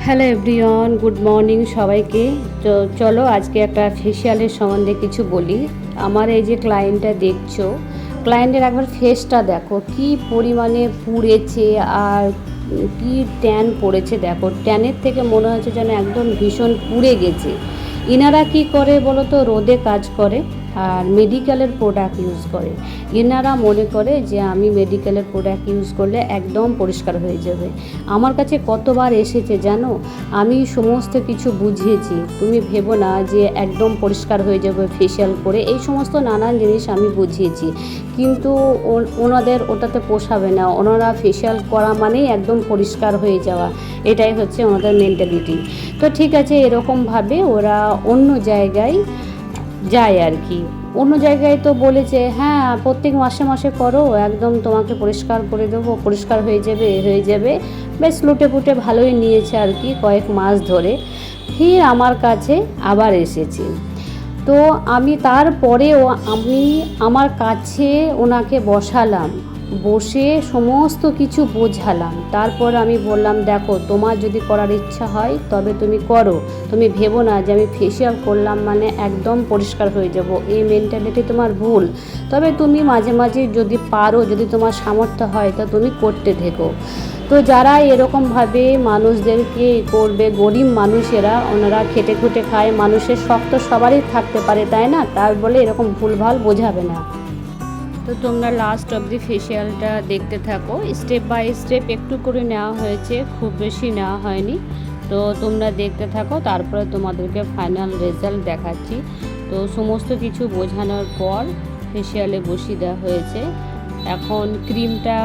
Hello everyone, good morning সবাইকে। তো চলো আজকে একটা ফেসিয়ালের সম্বন্ধে কিছু বলি। আমার এই যে ক্লায়েন্টটা দেখছো, ক্লায়েন্টের একবার ফেসটা দেখো কি পরিমাণে পুড়েছে আর কি ট্যান পড়েছে। দেখো ট্যানের থেকে মনে হচ্ছে যেন একদম ভীষণ পুড়ে গেছে। ইনারা কি করে বলো তো, রোদে কাজ করে আর মেডিকেলের প্রোডাক্ট ইউজ করে। এনারা মনে করে যে আমি মেডিকেলের প্রোডাক্ট ইউজ করলে একদম পরিষ্কার হয়ে যাবে। আমার কাছে কতবার এসেছে জানো, আমি সমস্ত কিছু বুঝিয়েছি। তুমি ভেবো না যে একদম পরিষ্কার হয়ে যাবে ফেসিয়াল করে, এই সমস্ত নানান জিনিস আমি বুঝিয়েছি, কিন্তু ওনাদের ওটাতে পোষাবে না। ওনারা ফেসিয়াল করা মানেই একদম পরিষ্কার হয়ে যাওয়া, এটাই হচ্ছে ওনাদের মেন্টালিটি। তো ঠিক আছে, এরকমভাবে ওরা অন্য জায়গায় যায় আর কি। অন্য জায়গায় তো বলেছে হ্যাঁ প্রত্যেক মাসে মাসে করো, একদম তোমাকে পরিষ্কার করে দেবো, পরিষ্কার হয়ে যাবে। বেশ লুটে পুটে ভালোই নিয়েছে আর কি কয়েক মাস ধরে। ফির আমার কাছে আবার এসেছে। তো আমি তারপরেও আমার কাছে ওনাকে বসালাম, বসে সমস্ত কিছু বোঝালাম। তারপর আমি বললাম দেখো তোমার যদি করার ইচ্ছা হয় তবে তুমি করো, তুমি ভেবো না যে আমি ফেসিয়াল করলাম মানে একদম পরিষ্কার হয়ে যাব, এই মেন্টালিটি তোমার ভুল। তবে তুমি মাঝে মাঝে যদি পারো, যদি তোমার সামর্থ্য হয় তা তুমি করতে থেকো। তো যারা এরকমভাবে মানুষদেরকে করবে, গরিব মানুষেরা, ওনারা খেটে খুটে খায়, মানুষের শখ তো সবারই থাকতে পারে তাই না, তার বলে এরকম ভুলভাল বোঝাবে না। তো তোমরা লাস্ট অবধি ফেসিয়ালটা দেখতে থাকো, স্টেপ বাই স্টেপ একটু করে নেওয়া হয়েছে, খুব বেশি নেওয়া হয়নি। তো তোমরা দেখতে থাকো, তারপরে তোমাদেরকে ফাইনাল রেজাল্ট দেখাচ্ছি। তো সমস্ত কিছু বোঝানোর পর ফেসিয়ালে বসিয়ে দেওয়া হয়েছে। এখন ক্রিমটা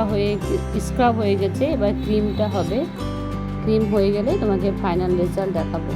স্ক্রাব হয়ে গেছে, এবার ক্রিমটা হবে। ক্রিম হয়ে গেলে তোমাকে ফাইনাল রেজাল্ট দেখাবো।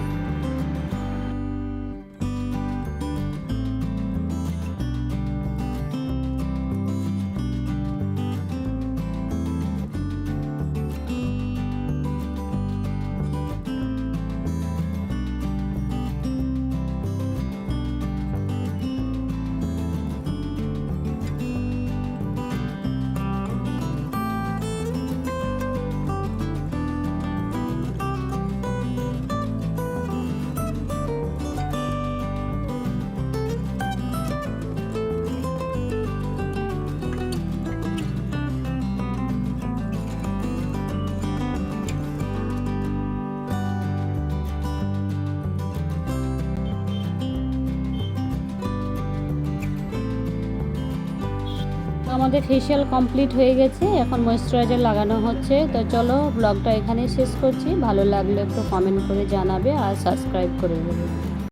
আমাদের ফেসিয়াল কমপ্লিট হয়ে গেছে, এখন ময়েশ্চারাইজার লাগানো হচ্ছে। তো চলো ব্লগটা এখানেই শেষ করছি। ভালো লাগলে একটু কমেন্ট করে জানাবে আর সাবস্ক্রাইব করে দেবে।